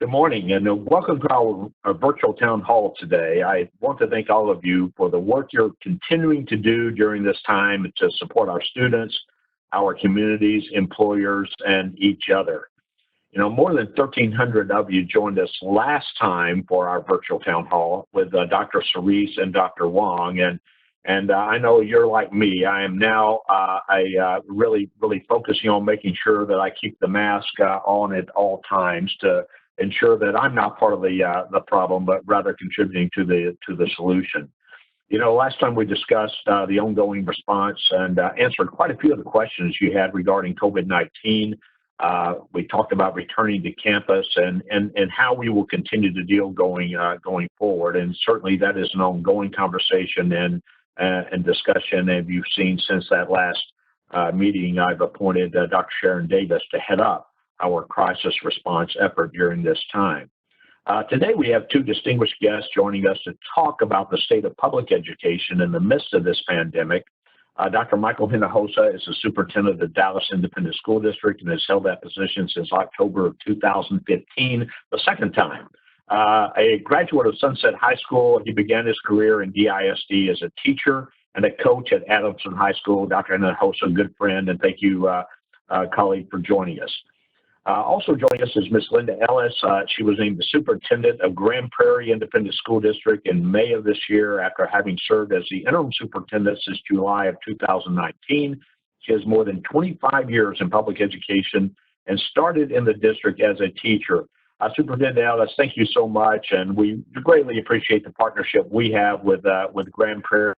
Good morning, and welcome to our virtual town hall today. I want to thank all of you for the work you're continuing to do during this time to support our students, our communities, employers, and each other. More than 1,300 of you joined us last time for our virtual town hall with Dr. Cerise and Dr. Wong, and I know you're like me. I am now really focusing on making sure that I keep the mask on at all times to ensure that I'm not part of the problem, but rather contributing to the solution. Last time we discussed the ongoing response and answered quite a few of the questions you had regarding COVID-19. We talked about returning to campus and how we will continue to deal going forward. And certainly that is an ongoing conversation and discussion. And you've seen since that last meeting, I've appointed Dr. Sharon Davis to head up our crisis response effort during this time. Today we have two distinguished guests joining us to talk about the state of public education in the midst of this pandemic. Dr. Michael Hinojosa is the superintendent of the Dallas Independent School District and has held that position since October of 2015, the second time. A graduate of Sunset High School, he began his career in DISD as a teacher and a coach at Adamson High School. Dr. Hinojosa, a good friend, and thank you, colleague, for joining us. Also joining us is Ms. Linda Ellis. She was named the superintendent of Grand Prairie Independent School District in May of this year after having served as the interim superintendent since July of 2019. She has more than 25 years in public education and started in the district as a teacher. Superintendent Ellis, thank you so much, and we greatly appreciate the partnership we have with Grand Prairie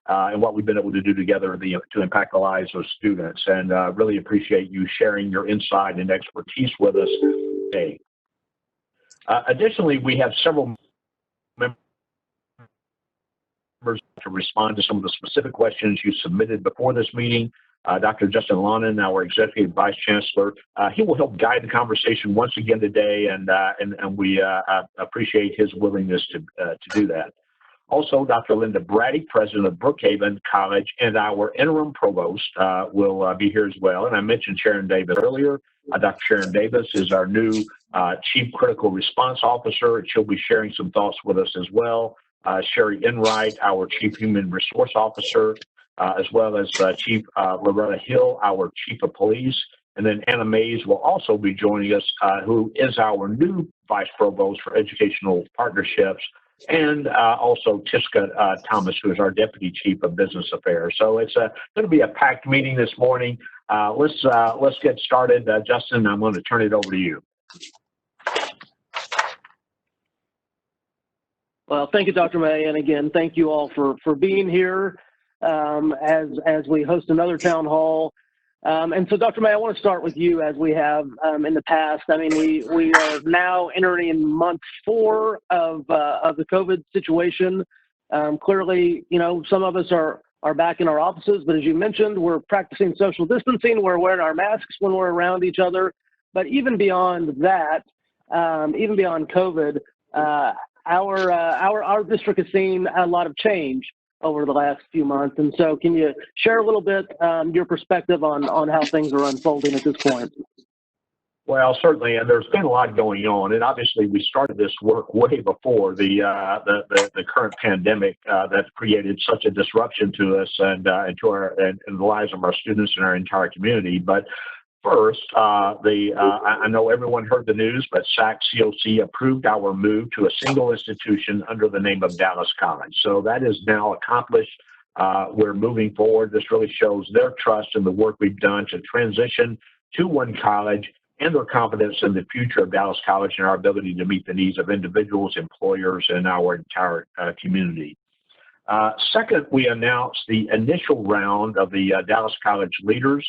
and what we've been able to do together to impact the lives of students, and really appreciate you sharing your insight and expertise with us today. Additionally, we have several members to respond to some of the specific questions you submitted before this meeting. Dr. Justin Lonan, our Executive Vice Chancellor, he will help guide the conversation once again today, and we appreciate his willingness to do that. Also, Dr. Linda Brady, president of Brookhaven College, and our interim provost will be here as well. And I mentioned Sharon Davis earlier. Dr. Sharon Davis is our new Chief Critical Response Officer, and she'll be sharing some thoughts with us as well. Sherry Enright, our Chief Human Resource Officer, as well as Chief Loretta Hill, our Chief of Police. And then Anna Mays will also be joining us, who is our new Vice Provost for Educational Partnerships, and also Tiska Thomas, who is our Deputy Chief of Business Affairs. So it's going to be a packed meeting this morning. Let's get started. Justin, I'm going to turn it over to you. Well, thank you, Dr. May, and again, thank you all for being here as we host another town hall. And so, Dr. May, I want to start with you, as we have in the past. I mean, we are now entering in month 4 of the COVID situation. Clearly, some of us are back in our offices, but as you mentioned, we're practicing social distancing. We're wearing our masks when we're around each other. But even beyond that, even beyond COVID, our district has seen a lot of change over the last few months. And so can you share a little bit your perspective on how things are unfolding at this point? Well, certainly, and there's been a lot going on, and obviously we started this work way before the current pandemic that created such a disruption to us and to the lives of our students and our entire community. But first, I know everyone heard the news, but SAC COC approved our move to a single institution under the name of Dallas College. So that is now accomplished. We're moving forward. This really shows their trust in the work we've done to transition to one college and their confidence in the future of Dallas College and our ability to meet the needs of individuals, employers, and our entire community. Second, we announced the initial round of the Dallas College leaders.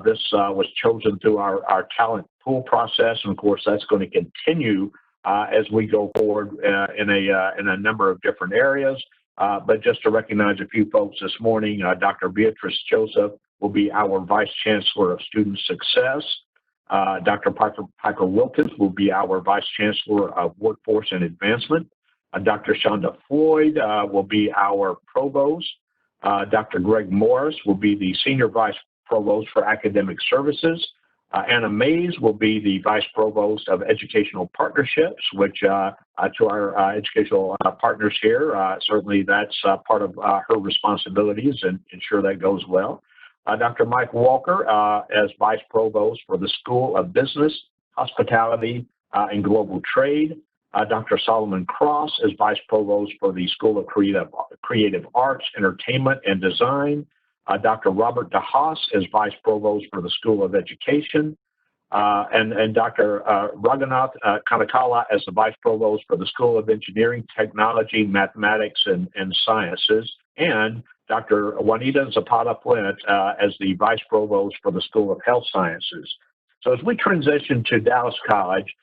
This was chosen through our talent pool process, and of course that's going to continue as we go forward in a number of different areas. But just to recognize a few folks this morning, Dr. Beatrice Joseph will be our Vice Chancellor of Student Success. Dr. Piper Wilkins will be our Vice Chancellor of Workforce and Advancement. Dr. Shonda Floyd will be our Provost. Dr. Greg Morris will be the Senior Vice Provost for Academic Services. Anna Mays will be the Vice Provost of Educational Partnerships, which to our educational partners here, certainly that's part of her responsibilities and ensure that goes well. Dr. Mike Walker as Vice Provost for the School of Business, Hospitality, and Global Trade. Dr. Solomon Cross as Vice Provost for the School of Creative Arts, Entertainment, and Design. Dr. Robert DeHaas as Vice Provost for the School of Education, and Dr. Raghunath Kanakala as the Vice Provost for the School of Engineering, Technology, Mathematics, and Sciences, and Dr. Juanita Zapata Flint as the Vice Provost for the School of Health Sciences. So as we transition to Dallas College,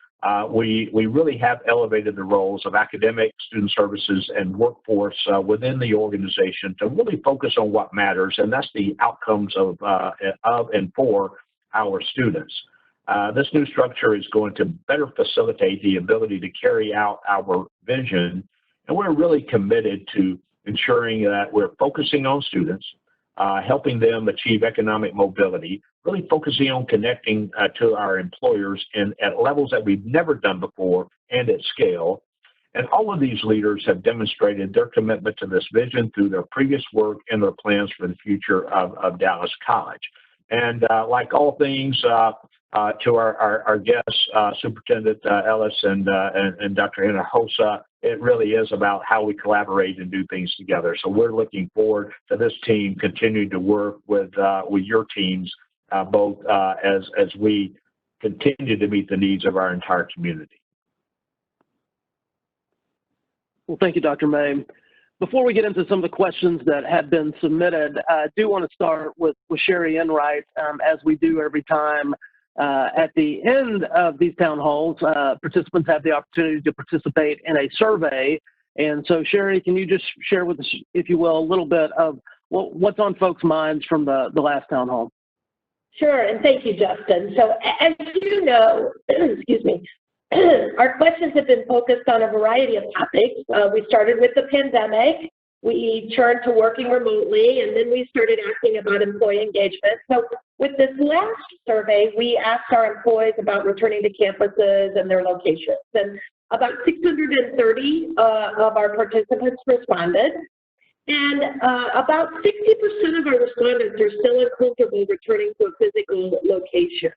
we really have elevated the roles of academic, student services, and workforce within the organization to really focus on what matters, and that's the outcomes of and for our students. This new structure is going to better facilitate the ability to carry out our vision, and we're really committed to ensuring that we're focusing on students, helping them achieve economic mobility, really focusing on connecting to our employers at levels that we've never done before and at scale. And all of these leaders have demonstrated their commitment to this vision through their previous work and their plans for the future of Dallas College. And like all things, to our guests, Superintendent Ellis and Dr. Hinojosa, it really is about how we collaborate and do things together. So we're looking forward to this team continuing to work with your teams, both as we continue to meet the needs of our entire community. Well, thank you, Dr. May. Before we get into some of the questions that have been submitted, I do want to start with Sherry Enright, as we do every time. At the end of these town halls, participants have the opportunity to participate in a survey. And so, Sherry, can you just share with us, if you will, a little bit of what's on folks' minds from the last town hall? Sure, and thank you, Justin. So, as you know, excuse me, our questions have been focused on a variety of topics. We started with the pandemic. We turned to working remotely, and then we started asking about employee engagement. So with this last survey, we asked our employees about returning to campuses and their locations. And about 630 of our participants responded. And about 60% of our respondents are still uncomfortable returning to a physical location.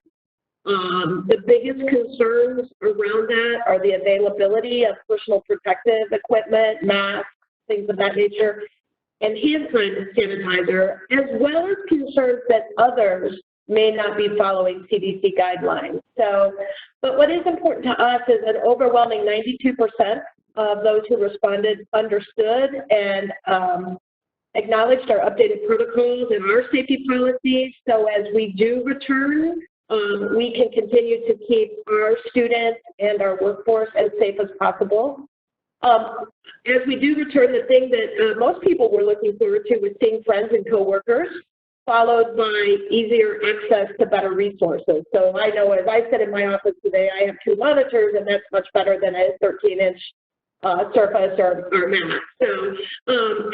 The biggest concerns around that are the availability of personal protective equipment, masks, things of that nature, and hand sanitizer, as well as concerns that others may not be following CDC guidelines. So, but what is important to us is an overwhelming 92% of those who responded understood and acknowledged our updated protocols and our safety policies. So as we do return, we can continue to keep our students and our workforce as safe as possible. As we do return, the thing that most people were looking forward to was seeing friends and coworkers, followed by easier access to better resources. So I know, as I said in my office today, I have 2 monitors, and that's much better than a 13-inch Surface or Mac. So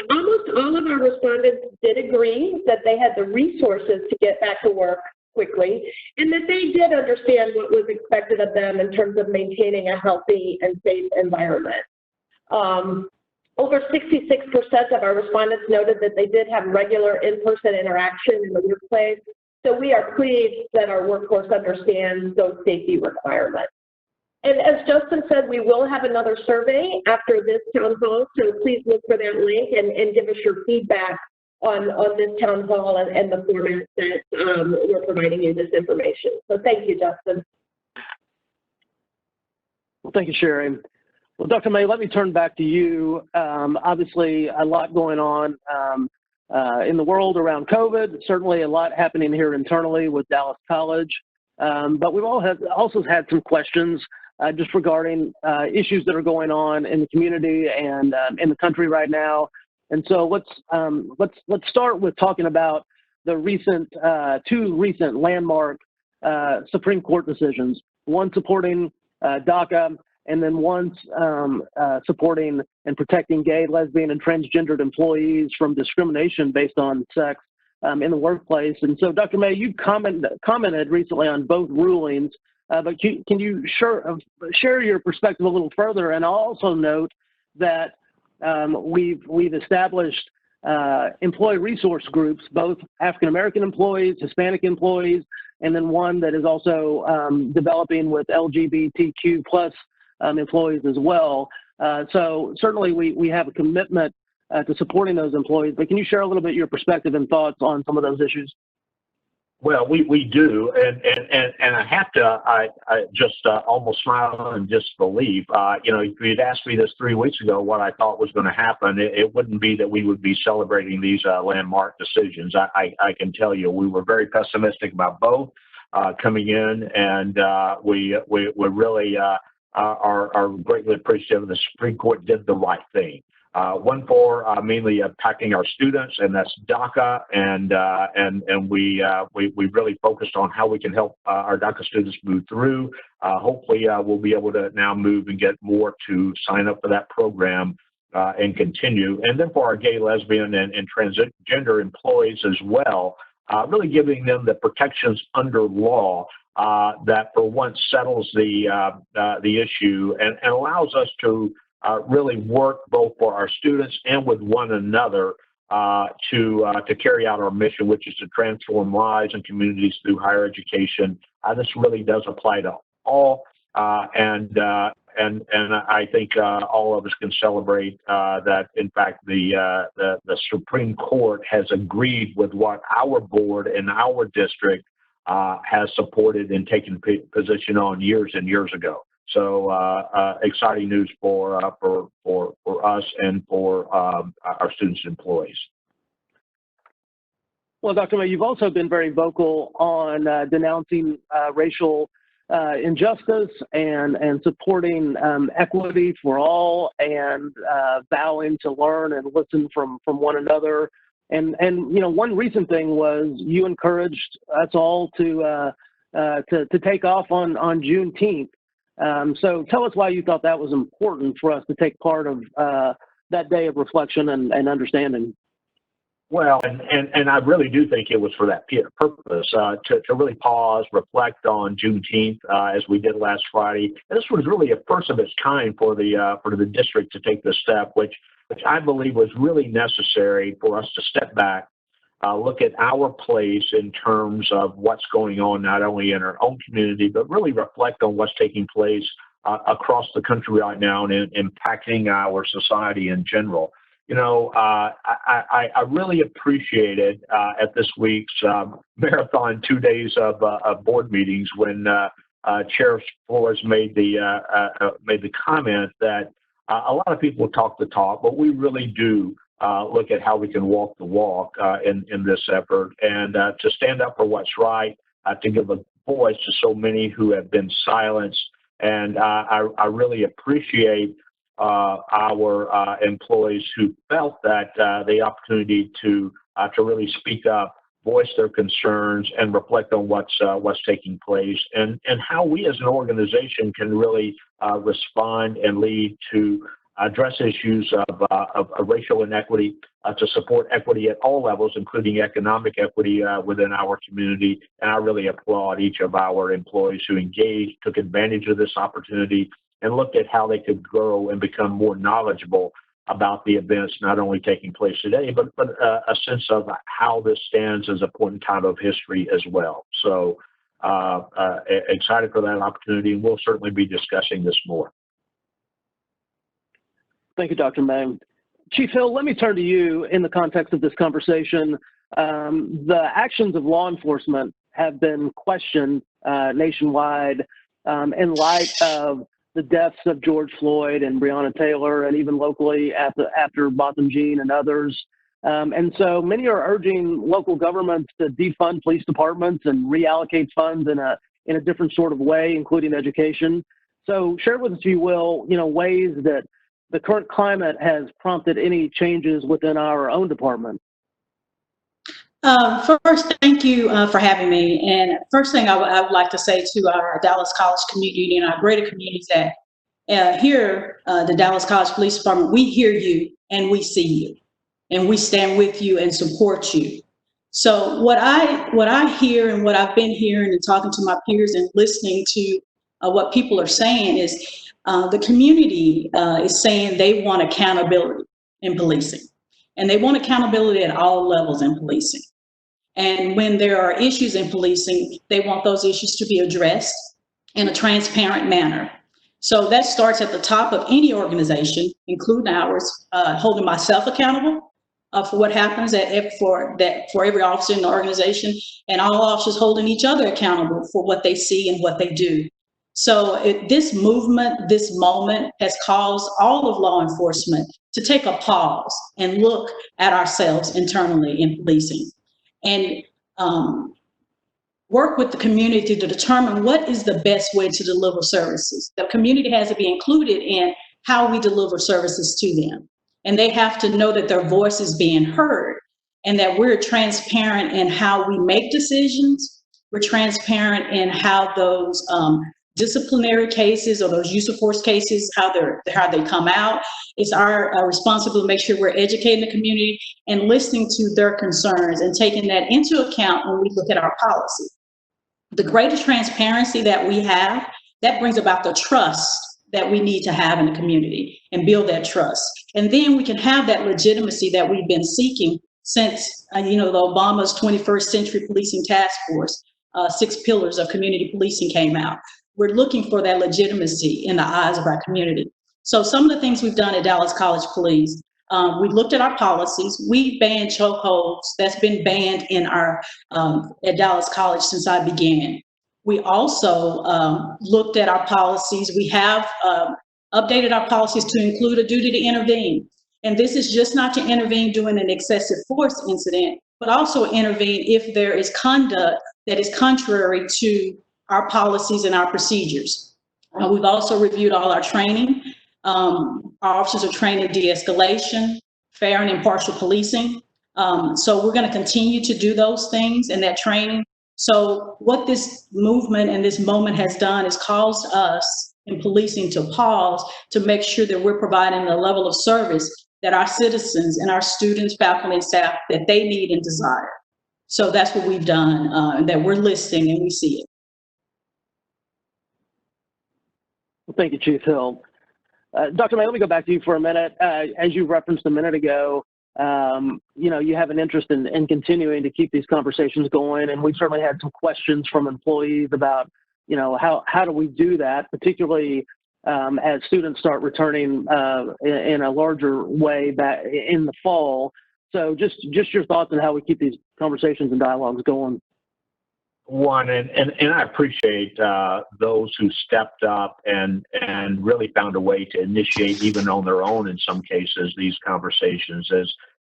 almost all of our respondents did agree that they had the resources to get back to work quickly, and that they did understand what was expected of them in terms of maintaining a healthy and safe environment. Over 66% of our respondents noted that they did have regular in-person interaction in the workplace. So we are pleased that our workforce understands those safety requirements. And as Justin said, we will have another survey after this town hall, so please look for that link and give us your feedback on this town hall and the format that we're providing you this information. So thank you, Justin. Well, thank you, Sherry. Well, Dr. May, let me turn back to you. Obviously, a lot going on in the world around COVID, certainly a lot happening here internally with Dallas College. But we've also had some questions just regarding issues that are going on in the community and in the country right now. And so let's start with talking about the recent 2 recent landmark Supreme Court decisions, one supporting DACA, and then one supporting and protecting gay, lesbian, and transgendered employees from discrimination based on sex in the workplace. And so, Dr. May, you commented recently on both rulings, but can you share your perspective a little further? And I'll also note that we've established employee resource groups, both African-American employees, Hispanic employees, and then one that is also developing with LGBTQ plus employees as well. So certainly we have a commitment to supporting those employees, but can you share a little bit your perspective and thoughts on some of those issues? Well, we do, and I have to, I just almost smile in disbelief. If you'd asked me this 3 weeks ago, what I thought was going to happen, it wouldn't be that we would be celebrating these landmark decisions. I can tell you, we were very pessimistic about both coming in, and we really are greatly appreciative the Supreme Court did the right thing. One for mainly impacting our students, and that's DACA, and we really focused on how we can help our DACA students move through. Hopefully, we'll be able to now move and get more to sign up for that program and continue. And then for our gay, lesbian, and transgender employees as well, really giving them the protections under law that for once settles the issue and allows us to really work both for our students and with one another to carry out our mission, which is to transform lives and communities through higher education. This really does apply to all, and I think all of us can celebrate that. In fact, the Supreme Court has agreed with what our board and our district has supported and taken position on years and years ago. So exciting news for us and for our students and employees. Well, Dr. May, you've also been very vocal on denouncing racial injustice and supporting equity for all, and vowing to learn and listen from one another. And one recent thing was you encouraged us all to take off on Juneteenth. So tell us why you thought that was important for us to take part of that day of reflection and understanding. Well, and I really do think it was for that purpose, to really pause, reflect on Juneteenth as we did last Friday. And this was really a first of its kind for the district to take this step, which I believe was really necessary for us to step back, look at our place in terms of what's going on, not only in our own community, but really reflect on what's taking place across the country right now and impacting our society in general. I really appreciated at this week's marathon 2 days of board meetings when Chair Flores made the comment that a lot of people talk the talk, but we really do look at how we can walk the walk in this effort, and to stand up for what's right, to give a voice to so many who have been silenced. And I really appreciate our employees who felt that the opportunity to really speak up, voice their concerns, and reflect on what's taking place, and how we as an organization can really respond and lead to address issues of racial inequity, to support equity at all levels, including economic equity within our community. And I really applaud each of our employees who engaged, took advantage of this opportunity, and looked at how they could grow and become more knowledgeable about the events not only taking place today, but a sense of how this stands as a point in time of history as well. So excited for that opportunity, and we'll certainly be discussing this more. Thank you, Dr. May. Chief Hill, let me turn to you in the context of this conversation. The actions of law enforcement have been questioned nationwide in light of the deaths of George Floyd and Breonna Taylor, and even locally after Botham Jean and others. And so many are urging local governments to defund police departments and reallocate funds in a different sort of way, including education. So share with us, if you will, ways that the current climate has prompted any changes within our own department. First, thank you for having me. And first thing I would like to say to our Dallas College community and our greater communities that here, the Dallas College Police Department, we hear you and we see you, and we stand with you and support you. So what I hear and what I've been hearing and talking to my peers and listening to what people are saying is the community is saying they want accountability in policing, and they want accountability at all levels in policing. And when there are issues in policing, they want those issues to be addressed in a transparent manner. So that starts at the top of any organization, including ours, holding myself accountable for what happens for every officer in the organization, and all officers holding each other accountable for what they see and what they do. So this movement, this moment has caused all of law enforcement to take a pause and look at ourselves internally in policing, and work with the community to determine what is the best way to deliver services. The community has to be included in how we deliver services to them. And they have to know that their voice is being heard and that we're transparent in how we make decisions. We're transparent in how those disciplinary cases or those use of force cases, how they come out. It's our responsibility to make sure we're educating the community and listening to their concerns and taking that into account when we look at our policy. The greater transparency that we have, that brings about the trust that we need to have in the community and build that trust. And then we can have that legitimacy that we've been seeking since, the Obama's 21st Century Policing Task Force, 6 pillars of community policing came out. We're looking for that legitimacy in the eyes of our community. So some of the things we've done at Dallas College Police, we looked at our policies. We banned chokeholds. That's been banned in our at Dallas College since I began. We also looked at our policies. We have updated our policies to include a duty to intervene. And this is just not to intervene during an excessive force incident, but also intervene if there is conduct that is contrary to our policies and our procedures. We've also reviewed all our training. Our officers are trained in de-escalation, fair and impartial policing. So we're going to continue to do those things in that training. So what this movement and this moment has done is caused us in policing to pause to make sure that we're providing the level of service that our citizens and our students, faculty, and staff that they need and desire. So that's what we've done, that we're listening and we see it. Well, thank you, Chief Hill. Dr. May, let me go back to you for a minute. As you referenced a minute ago, you have an interest in continuing to keep these conversations going, and we've certainly had some questions from employees about, how do we do that, particularly as students start returning in a larger way back in the fall. So just your thoughts on how we keep these conversations and dialogues going. One, and I appreciate those who stepped up and really found a way to initiate, even on their own in some cases, these conversations.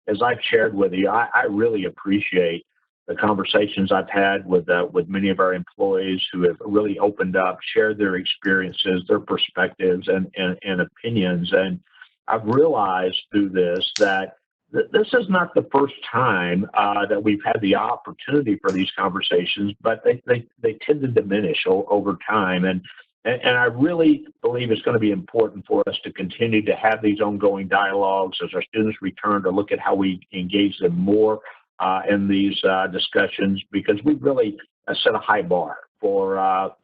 As I've shared with you, I really appreciate the conversations I've had with many of our employees who have really opened up, shared their experiences, their perspectives, and opinions. And I've realized through this that this is not the first time that we've had the opportunity for these conversations, but they tend to diminish over time. And I really believe it's going to be important for us to continue to have these ongoing dialogues as our students return, to look at how we engage them more in these discussions, because we've really set a high bar for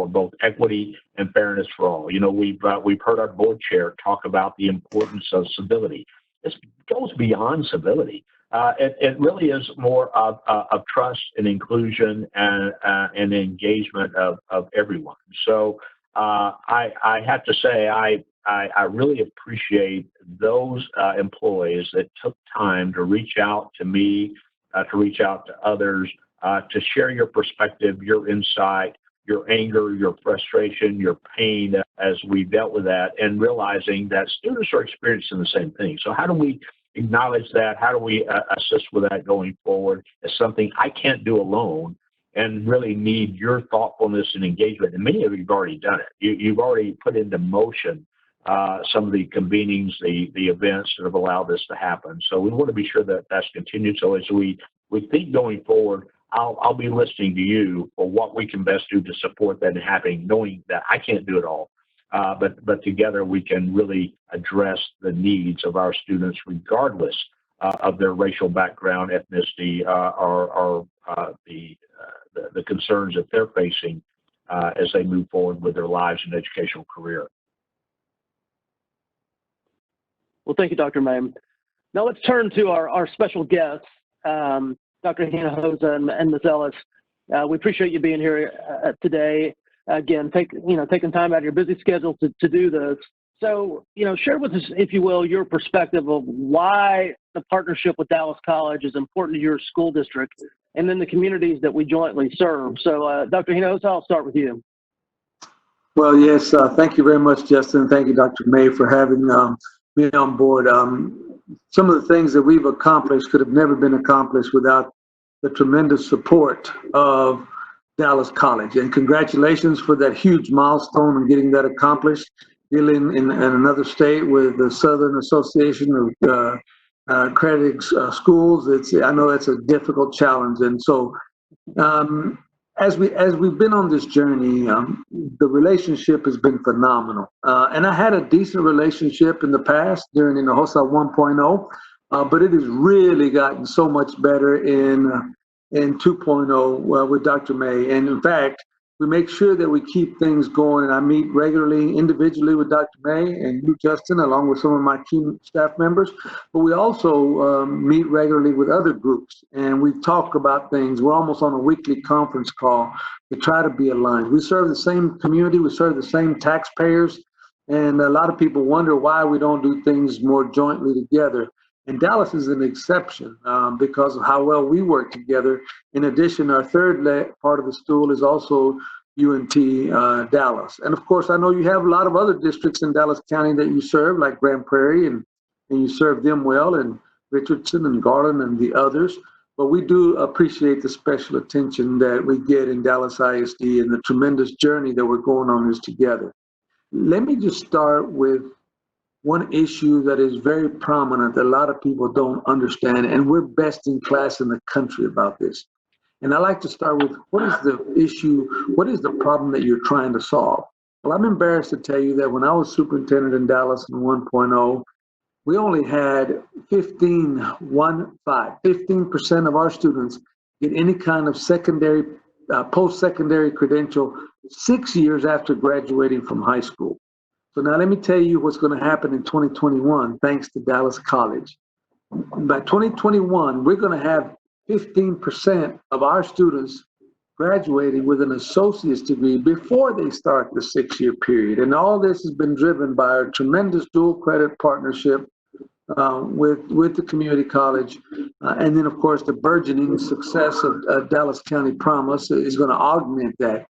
both equity and fairness for all. We've heard our board chair talk about the importance of civility. This goes beyond civility. It really is more of trust and inclusion and engagement of everyone. So I have to say I really appreciate those employees that took time to reach out to me, to reach out to others, to share your perspective, your insight, your anger, your frustration, your pain as we dealt with that, and realizing that students are experiencing the same thing. So how do we acknowledge that? How do we assist with that going forward? It's something I can't do alone, and really need your thoughtfulness and engagement. And many of you have already done it. You've already put into motion some of the convenings, the events that have allowed this to happen. So we want to be sure that that's continued. So as we think going forward, I'll be listening to you for what we can best do to support that happening, knowing that I can't do it all. But together we can really address the needs of our students, regardless of their racial background, ethnicity, or the concerns that they're facing as they move forward with their lives and educational career. Well, thank you, Dr. May. Now let's turn to our special guests, Dr. Hinojosa and Ms. Ellis. We appreciate you being here today. Again, taking time out of your busy schedule to do this. So, share with us, if you will, your perspective of why the partnership with Dallas College is important to your school district and then the communities that we jointly serve. So, Dr. Hinojosa, I'll start with you. Well, yes, thank you very much, Justin. Thank you, Dr. May, for having me on board. Some of the things that we've accomplished could have never been accomplished without the tremendous support of Dallas College. And congratulations for that huge milestone and getting that accomplished. Dealing in another state with the Southern Association of Accredited Schools, I know that's a difficult challenge. And so as we've been on this journey, the relationship has been phenomenal. And I had a decent relationship in the past during Hinojosa 1.0, but it has really gotten so much better in 2.0 with Dr. May. And in fact, we make sure that we keep things going. And I meet regularly individually with Dr. May and you, Justin, along with some of my key staff members. But we also meet regularly with other groups. And we talk about things. We're almost on a weekly conference call to try to be aligned. We serve the same community. We serve the same taxpayers. And a lot of people wonder why we don't do things more jointly together. And Dallas is an exception because of how well we work together. In addition, our third part of the stool is also UNT Dallas. And of course, I know you have a lot of other districts in Dallas County that you serve, like Grand Prairie, and you serve them well, and Richardson and Garland and the others. But we do appreciate the special attention that we get in Dallas ISD and the tremendous journey that we're going on this together. Let me just start with one issue that is very prominent that a lot of people don't understand, and we're best in class in the country about this. And I like to start with, what is the issue, what is the problem that you're trying to solve? Well, I'm embarrassed to tell you that when I was superintendent in Dallas in 1.0, we only had 15% of our students get any kind of secondary, post-secondary credential 6 years after graduating from high school. So now let me tell you what's going to happen in 2021, thanks to Dallas College. By 2021, we're going to have 15% of our students graduating with an associate's degree before they start the 6-year period. And all this has been driven by our tremendous dual credit partnership with the community college. And then, of course, the burgeoning success of Dallas County Promise is going to augment that.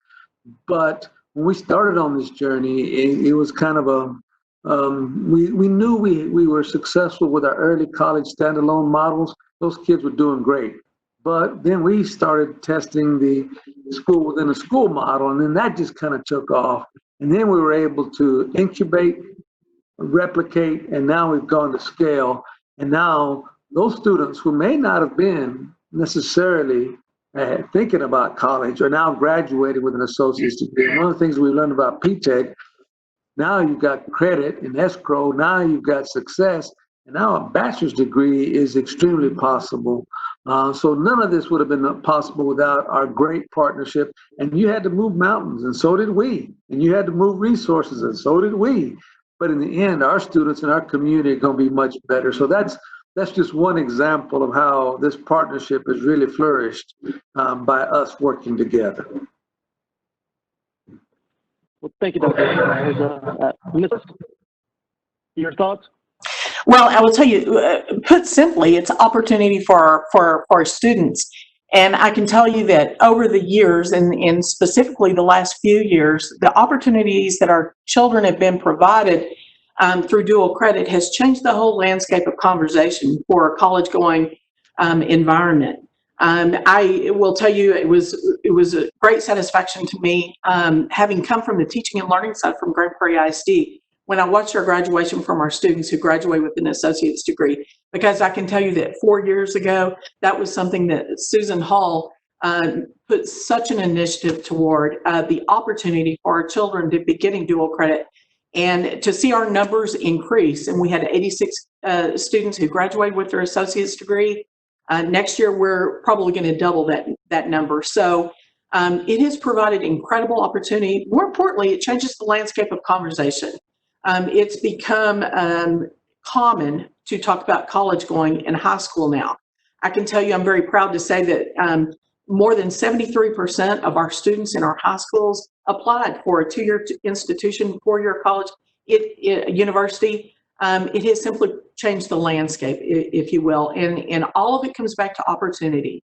But when we started on this journey, it was kind of we knew we were successful with our early college standalone models. Those kids were doing great. But then we started testing the school within a school model, and then that just kind of took off. And then we were able to incubate, replicate, and now we've gone to scale. And now those students who may not have been necessarily thinking about college are now graduating with an associate's degree. And one of the things we learned about PTEC, now you've got credit and escrow, now you've got success, and now a bachelor's degree is extremely possible. So none of this would have been possible without our great partnership. And you had to move mountains, and so did we. And you had to move resources, and so did we. But in the end, our students and our community are going to be much better. So that's just one example of how this partnership has really flourished by us working together. Well, thank you, Dr. Your thoughts? Well, I will tell you, put simply, it's an opportunity for our students. And I can tell you that over the years, and specifically the last few years, the opportunities that our children have been provided through dual credit has changed the whole landscape of conversation for a college-going environment. I will tell you, it was a great satisfaction to me, having come from the teaching and learning side from Grand Prairie ISD, when I watched our graduation from our students who graduate with an associate's degree, because I can tell you that 4 years ago, that was something that Susan Hall put such an initiative toward, the opportunity for our children to be getting dual credit and to see our numbers increase. And we had 86 students who graduate with their associate's degree. Next year, we're probably going to double that number. So it has provided incredible opportunity. More importantly, it changes the landscape of conversation. It's become common to talk about college going in high school now. I can tell you, I'm very proud to say that more than 73% of our students in our high schools applied for a two-year institution, four-year college university. It has simply changed the landscape, if you will, and all of it comes back to opportunity.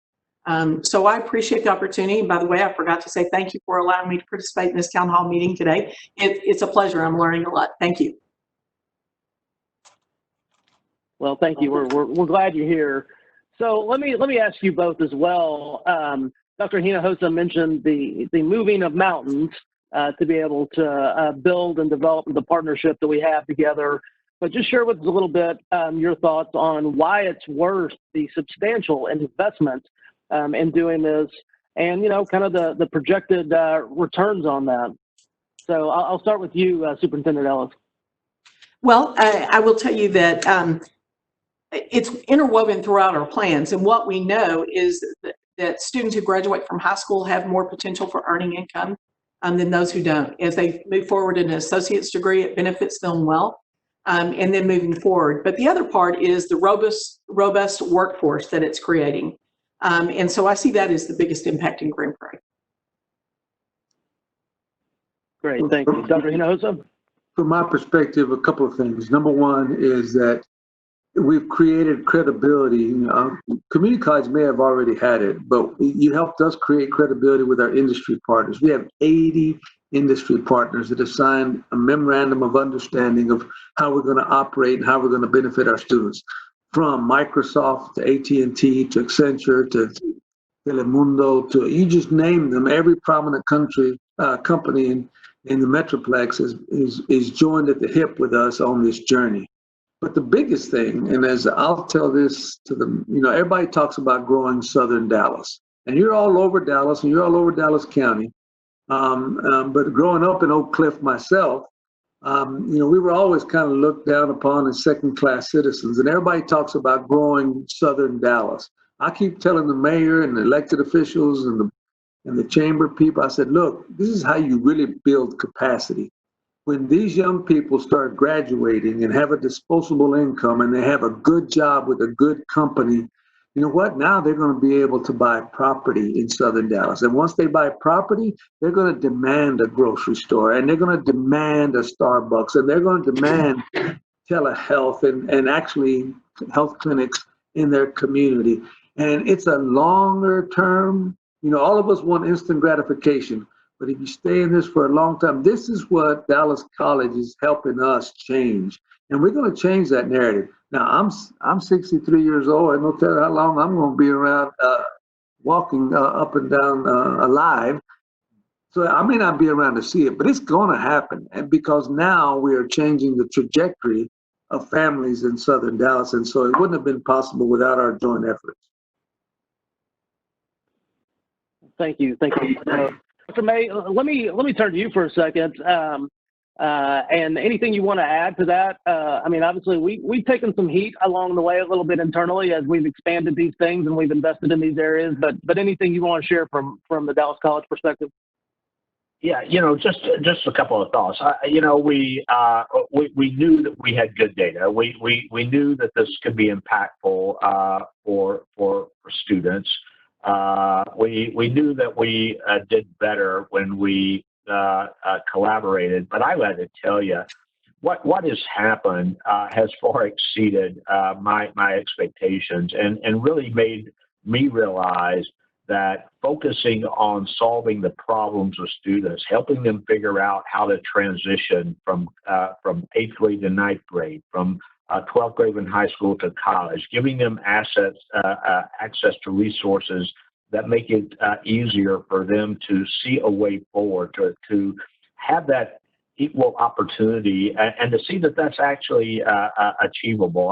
So I appreciate the opportunity. And by the way, I forgot to say thank you for allowing me to participate in this town hall meeting today. It's a pleasure. I'm learning a lot. Thank you. Well, thank you. We're glad you're here. So let me ask you both as well. Dr. Hinojosa mentioned the moving of mountains to be able to build and develop the partnership that we have together. But just share with us a little bit your thoughts on why it's worth the substantial investment in doing this, and kind of the projected returns on that. So I'll start with you, Superintendent Ellis. Well, I will tell you that it's interwoven throughout our plans, and what we know is that students who graduate from high school have more potential for earning income than those who don't. As they move forward in an associate's degree, it benefits them well. And then moving forward. But the other part is the robust workforce that it's creating. And so I see that as the biggest impact in Green Prairie. Great, thank you. Dr. Hinojosa? From my perspective, a couple of things. Number one is that we've created credibility. Community college may have already had it, but you helped us create credibility with our industry partners. We have 80 industry partners that have signed a memorandum of understanding of how we're going to operate and how we're going to benefit our students, from Microsoft to AT&T to Accenture to Telemundo to, you just name them. Every prominent company in the Metroplex is joined at the hip with us on this journey. But the biggest thing, and as I'll tell this to them, everybody talks about growing Southern Dallas, and you're all over Dallas and you're all over Dallas County. But growing up in Oak Cliff myself, we were always kind of looked down upon as second-class citizens, and everybody talks about growing Southern Dallas. I keep telling the mayor and the elected officials and the chamber people, I said, look, this is how you really build capacity. When these young people start graduating and have a disposable income and they have a good job with a good company, you know what? Now they're going to be able to buy property in Southern Dallas. And once they buy property, they're going to demand a grocery store, and they're going to demand a Starbucks, and they're going to demand telehealth and actually health clinics in their community. And it's a longer term. All of us want instant gratification. But if you stay in this for a long time, this is what Dallas College is helping us change. And we're going to change that narrative. Now, I'm 63 years old. I don't tell you how long I'm going to be around walking up and down alive. So I may not be around to see it, but it's going to happen. And because now we are changing the trajectory of families in Southern Dallas. And so it wouldn't have been possible without our joint efforts. Thank you. Dr. May, let me turn to you for a second. And anything you want to add to that? Obviously, we've taken some heat along the way a little bit internally as we've expanded these things and we've invested in these areas. But anything you want to share from the Dallas College perspective? Yeah, just a couple of thoughts. We knew that we had good data. We knew that this could be impactful for students. We knew that we did better when we collaborated, but I got to tell you, what has happened has far exceeded my expectations, and really made me realize that focusing on solving the problems of students, helping them figure out how to transition from 8th grade to 9th grade, from 12th grade in high school to college, giving them access to resources that make it easier for them to see a way forward, to have that equal opportunity, and to see that that's actually achievable.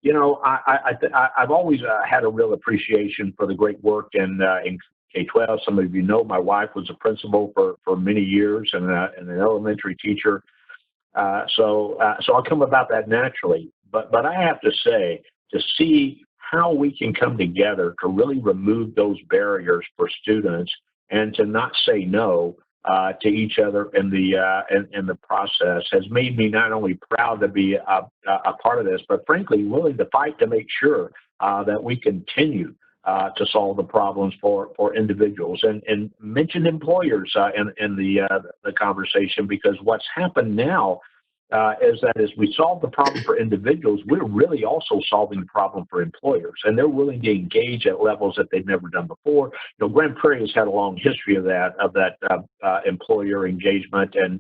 I've always had a real appreciation for the great work in K-12. Some of you know my wife was a principal for many years and an elementary teacher. So I'll come about that naturally. But I have to say, to see how we can come together to really remove those barriers for students and to not say no to each other in the process has made me not only proud to be a part of this, but frankly willing to fight to make sure that we continue to solve the problems for individuals, and mention employers in the conversation, because what's happened now is that as we solve the problem for individuals, we're really also solving the problem for employers, and they're willing to engage at levels that they've never done before. You know, Grand Prairie has had a long history of that employer engagement, and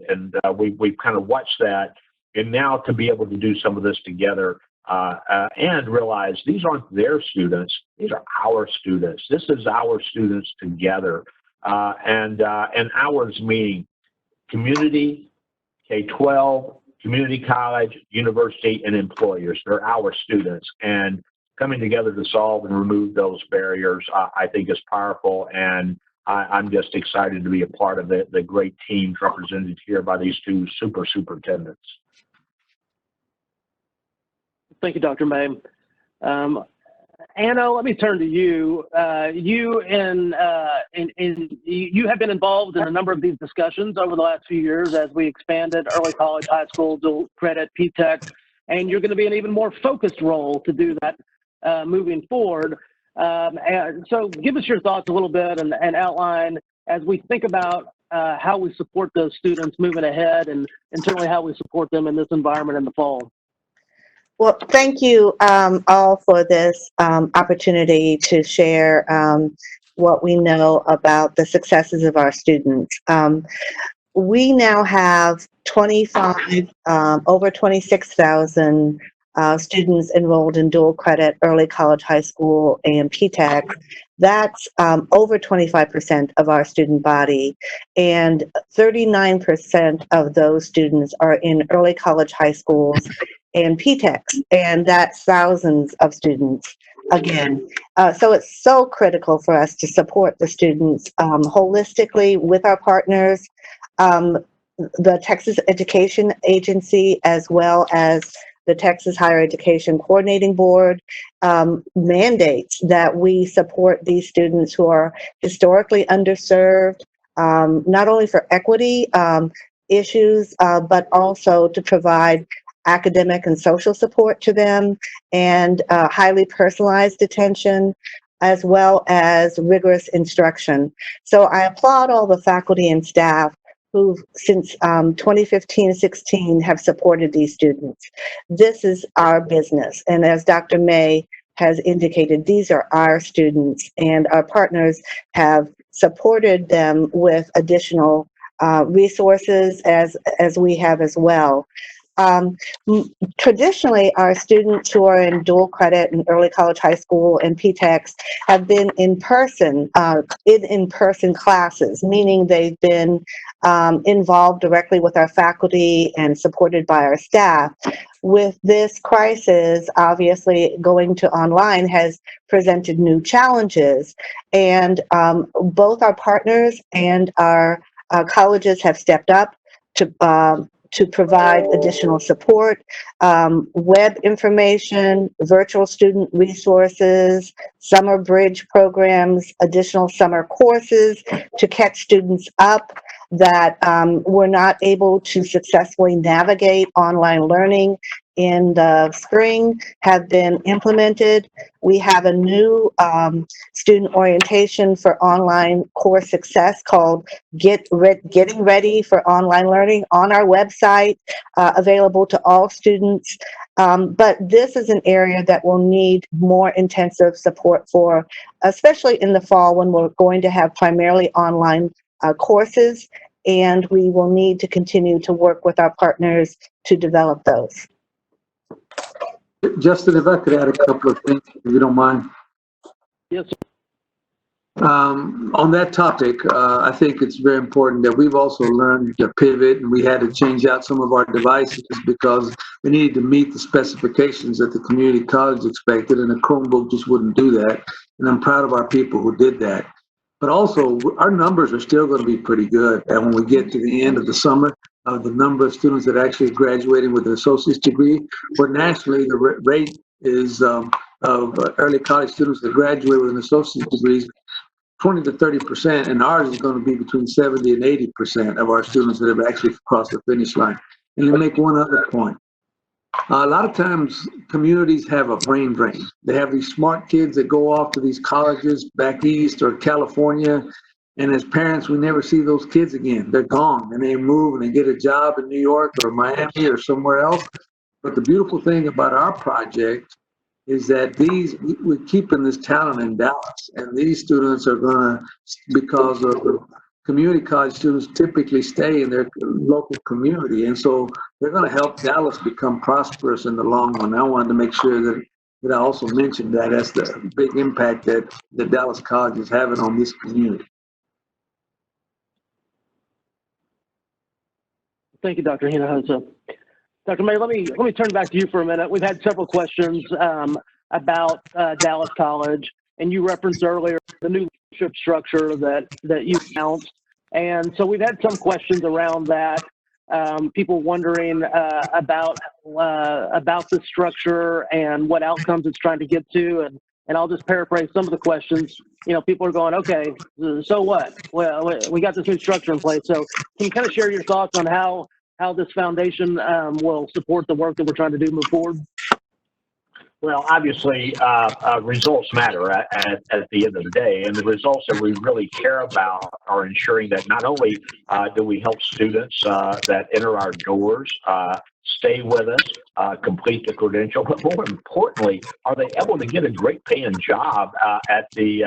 we've kind of watched that, and now to be able to do some of this together and realize these aren't their students, these are our students. This is our students together, and ours meaning community, K-12, community college, university, and employers. They're our students, and coming together to solve and remove those barriers, I think is powerful, and I'm just excited to be a part of the great teams represented here by these two superintendents. Thank you, Dr. May. Anna, let me turn to you. You have been involved in a number of these discussions over the last few years as we expanded early college, high school, dual credit, P-Tech, and you're going to be an even more focused role to do that moving forward. And so give us your thoughts a little bit and outline as we think about how we support those students moving ahead, and certainly how we support them in this environment in the fall. Well, thank you all for this opportunity to share what we know about the successes of our students. We now have 25, over 26,000 students enrolled in dual credit, early college, high school, and P-Tech. That's over 25% of our student body, and 39% of those students are in early college, high schools, and P-Techs, and that's thousands of students again. So it's so critical for us to support the students holistically with our partners, the Texas Education Agency, as well as the Texas Higher Education Coordinating Board mandates that we support these students who are historically underserved, not only for equity issues, but also to provide academic and social support to them, and highly personalized attention, as well as rigorous instruction. So I applaud all the faculty and staff who since 2015-16 have supported these students. This is our business, and as Dr. May has indicated, these are our students, and our partners have supported them with additional resources as we have as well. Traditionally, our students who are in dual credit and early college, high school, and P-Techs have been in person classes, meaning they've been involved directly with our faculty and supported by our staff. With this crisis, obviously going to online has presented new challenges, and both our partners and our colleges have stepped up to provide additional support, web information, virtual student resources, summer bridge programs, additional summer courses to catch students up that were not able to successfully navigate online learning in the spring have been implemented. We have a new student orientation for online course success called Getting Ready for Online Learning on our website, available to all students. But this is an area that will need more intensive support for, especially in the fall when we're going to have primarily online courses, and we will need to continue to work with our partners to develop those. Justin, if I could add a couple of things, if you don't mind. Yes. On that topic, I think it's very important that we've also learned to pivot, and we had to change out some of our devices because we needed to meet the specifications that the community college expected, and a Chromebook just wouldn't do that. And I'm proud of our people who did that. But also, our numbers are still going to be pretty good. And when we get to the end of the summer, the number of students that actually are graduating with an associate's degree. But nationally, the rate is of early college students that graduate with an associate's degree 20 to 30%, and ours is going to be between 70 and 80% of our students that have actually crossed the finish line. And to make one other point, a lot of times communities have a brain drain. They have these smart kids that go off to these colleges back east or California, and as parents, we never see those kids again. They're gone, and they move and they get a job in New York or Miami or somewhere else. But the beautiful thing about our project is that we're keeping this talent in Dallas, and these students are going to, because of the community college students typically stay in their local community, and so they're going to help Dallas become prosperous in the long run. I wanted to make sure that I also mentioned that that's the big impact that the Dallas College is having on this community. Thank you, Dr. Hinojosa. Dr. May, let me turn back to you for a minute. We've had several questions about Dallas College, and you referenced earlier the new leadership structure that you announced. And so we've had some questions around that. People wondering about the structure and what outcomes it's trying to get to. And I'll just paraphrase some of the questions. You know, people are going, okay, so what? Well, we got this new structure in place. So can you kind of share your thoughts on how this foundation will support the work that we're trying to do move forward? Well, obviously, results matter at the end of the day, and the results that we really care about are ensuring that not only do we help students that enter our doors stay with us, complete the credential, but more importantly, are they able to get a great paying job at the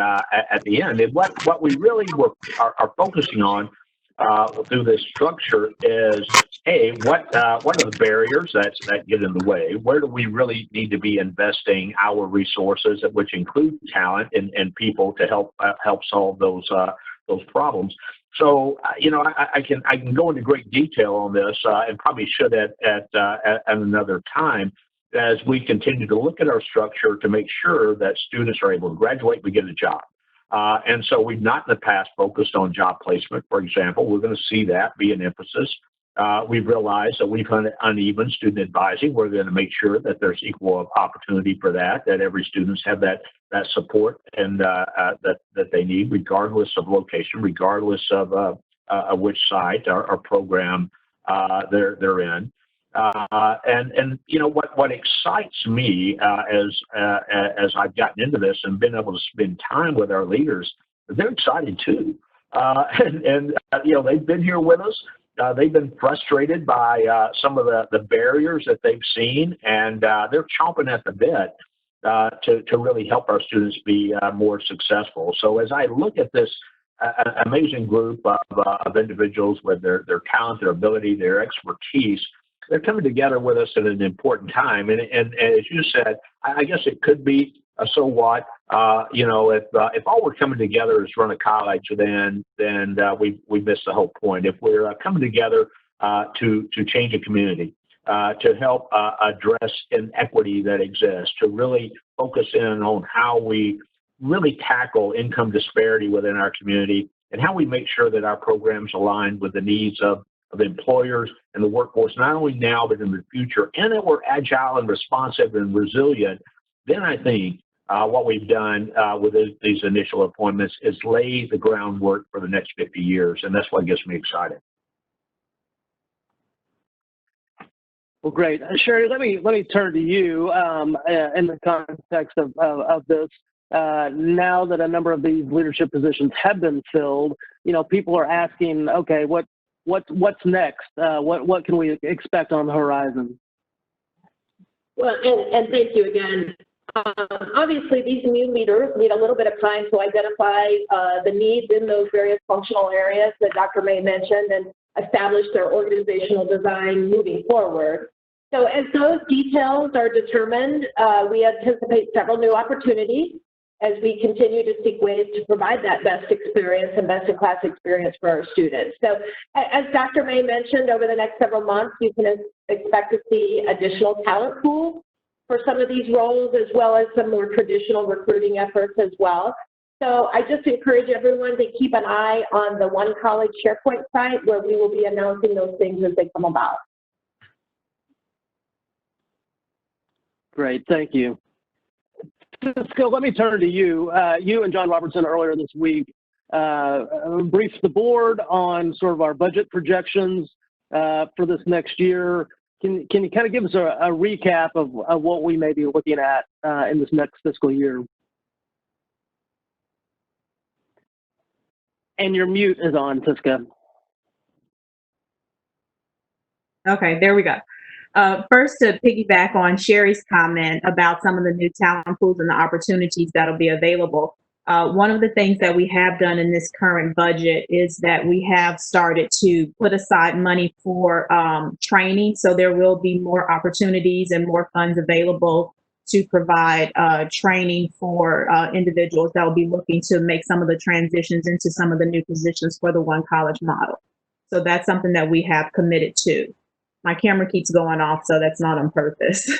end? And what we really are focusing on through this structure is, hey, what are the barriers that get in the way? Where do we really need to be investing our resources, which include talent and people, to help solve those problems? So, you know, I can go into great detail on this, and probably should at another time, as we continue to look at our structure to make sure that students are able to graduate and get a job. And so we've not in the past focused on job placement, for example. We're going to see that be an emphasis. We've realized that we've had uneven student advising. We're going to make sure that there's equal opportunity for that every students have that support and that they need, regardless of location, regardless of which site or program they're in. And you know what excites me as I've gotten into this and been able to spend time with our leaders, they're excited too, and you know, they've been here with us. They've been frustrated by some of the barriers that they've seen, and they're chomping at the bit to really help our students be more successful. So as I look at this amazing group of individuals with their talent, their ability, their expertise, they're coming together with us at an important time. And as you said, I guess it could be a so what. You know, if all we're coming together is run a college, then we miss the whole point. If we're coming together to change a community, to help address inequity that exists, to really focus in on how we really tackle income disparity within our community, and how we make sure that our programs align with the needs of employers and the workforce, not only now, but in the future, and that we're agile and responsive and resilient, then I think what we've done with these initial appointments is lay the groundwork for the next 50 years, and that's what gets me excited. Well, great. Sherry, let me turn to you in the context of this. Now that a number of these leadership positions have been filled, you know, people are asking, okay, what's next? What can we expect on the horizon? Well, and thank you again. Obviously, these new leaders need a little bit of time to identify the needs in those various functional areas that Dr. May mentioned and establish their organizational design moving forward. So as those details are determined, we anticipate several new opportunities as we continue to seek ways to provide that best experience and best-in-class experience for our students. So as Dr. May mentioned, over the next several months, you can expect to see additional talent pools for some of these roles, as well as some more traditional recruiting efforts as well. So I just encourage everyone to keep an eye on the One College SharePoint site where we will be announcing those things as they come about. Great, thank you. Cisco, let me turn to you. You and John Robertson earlier this week briefed the board on sort of our budget projections for this next year. Can you kind of give us a recap of what we may be looking at in this next fiscal year? And your mute is on, Cisco. Okay, there we go. First, to piggyback on Sherry's comment about some of the new talent pools and the opportunities that'll be available. One of the things that we have done in this current budget is that we have started to put aside money for training. So there will be more opportunities and more funds available to provide training for individuals that will be looking to make some of the transitions into some of the new positions for the One College model. So that's something that we have committed to. My camera keeps going off, so that's not on purpose.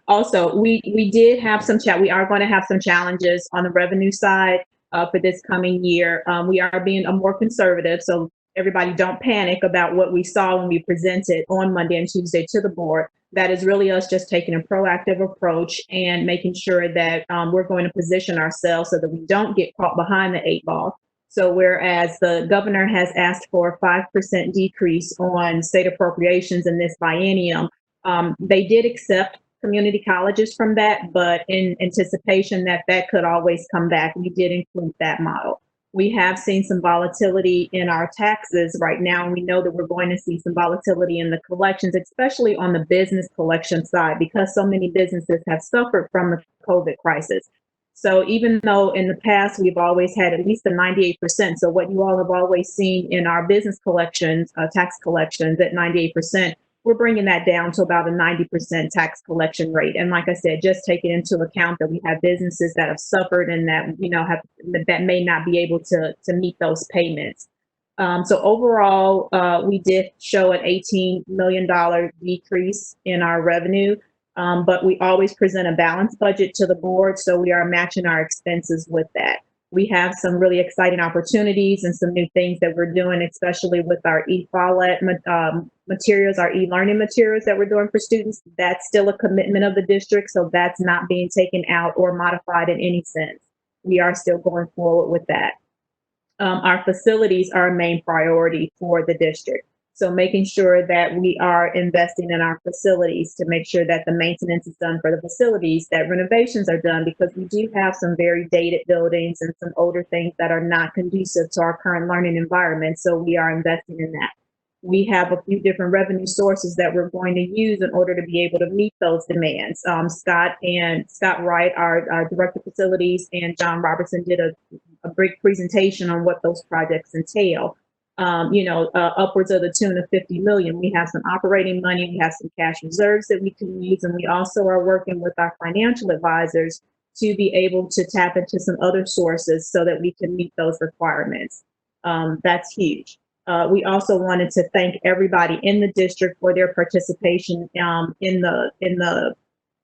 Also, we did have some we are going to have some challenges on the revenue side for this coming year. We are being more conservative, so everybody don't panic about what we saw when we presented on Monday and Tuesday to the board. That is really us just taking a proactive approach and making sure that we're going to position ourselves so that we don't get caught behind the 8 ball. So whereas the governor has asked for a 5% decrease on state appropriations in this biennium, they did accept community colleges from that, but in anticipation that that could always come back, we did include that model. We have seen some volatility in our taxes right now, and we know that we're going to see some volatility in the collections, especially on the business collection side, because so many businesses have suffered from the COVID crisis. So even though in the past we've always had at least a 98%, so what you all have always seen in our business collections, tax collections at 98%, we're bringing that down to about a 90% tax collection rate. And like I said, just taking into account that we have businesses that have suffered and that, you know, that may not be able to meet those payments. So overall, we did show an $18 million decrease in our revenue. But we always present a balanced budget to the board, so we are matching our expenses with that. We have some really exciting opportunities and some new things that we're doing, especially with our e-wallet materials, our e-learning materials that we're doing for students. That's still a commitment of the district, so that's not being taken out or modified in any sense. We are still going forward with that. Our facilities are a main priority for the district. So making sure that we are investing in our facilities to make sure that the maintenance is done for the facilities, that renovations are done, because we do have some very dated buildings and some older things that are not conducive to our current learning environment. So we are investing in that. We have a few different revenue sources that we're going to use in order to be able to meet those demands. Scott Wright, our director of facilities, and John Robertson did a brief presentation on what those projects entail. Upwards of the tune of $50 million. We have some operating money, we have some cash reserves that we can use, and we also are working with our financial advisors to be able to tap into some other sources so that we can meet those requirements. That's huge. We also wanted to thank everybody in the district for their participation in the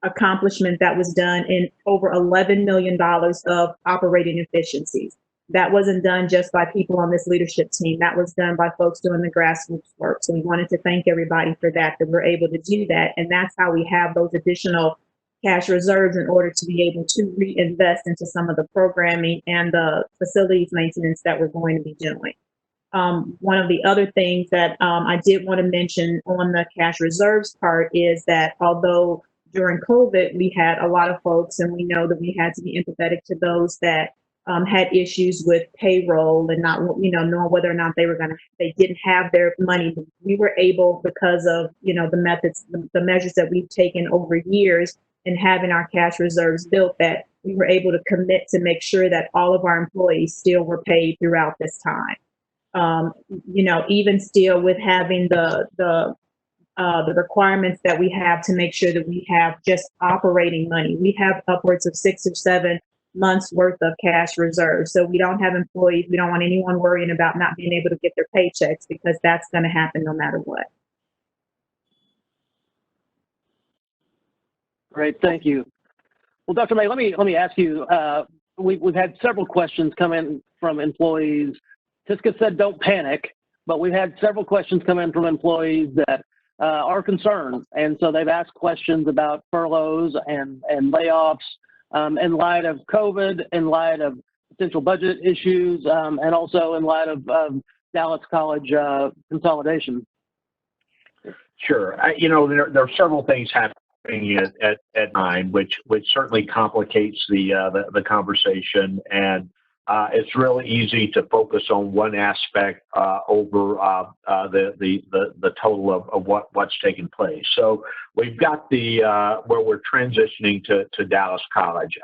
accomplishment that was done in over $11 million of operating efficiencies. That wasn't done just by people on this leadership team. That was done by folks doing the grassroots work. So we wanted to thank everybody for that we're able to do that. And that's how we have those additional cash reserves in order to be able to reinvest into some of the programming and the facilities maintenance that we're going to be doing. One of the other things that I did want to mention on the cash reserves part is that although during COVID, we had a lot of folks, and we know that we had to be empathetic to those that had issues with payroll and not, knowing whether or not they didn't have their money. We were able, because of, the measures that we've taken over years and having our cash reserves built, that we were able to commit to make sure that all of our employees still were paid throughout this time. Even still with having the requirements that we have to make sure that we have just operating money. We have upwards of 6 or 7 months worth of cash reserves. So we don't have employees. We don't want anyone worrying about not being able to get their paychecks, because that's going to happen no matter what. Great, thank you. Well, Dr. May, let me ask you, we've had several questions come in from employees. Tiska said don't panic, but we've had several questions come in from employees that are concerned. And so they've asked questions about furloughs and layoffs in light of COVID, in light of potential budget issues, and also in light of Dallas College consolidation. Sure. There are several things happening at 9, which certainly complicates the conversation, and it's really easy to focus on one aspect over the total of what's taking place. So we've got where we're transitioning to Dallas College.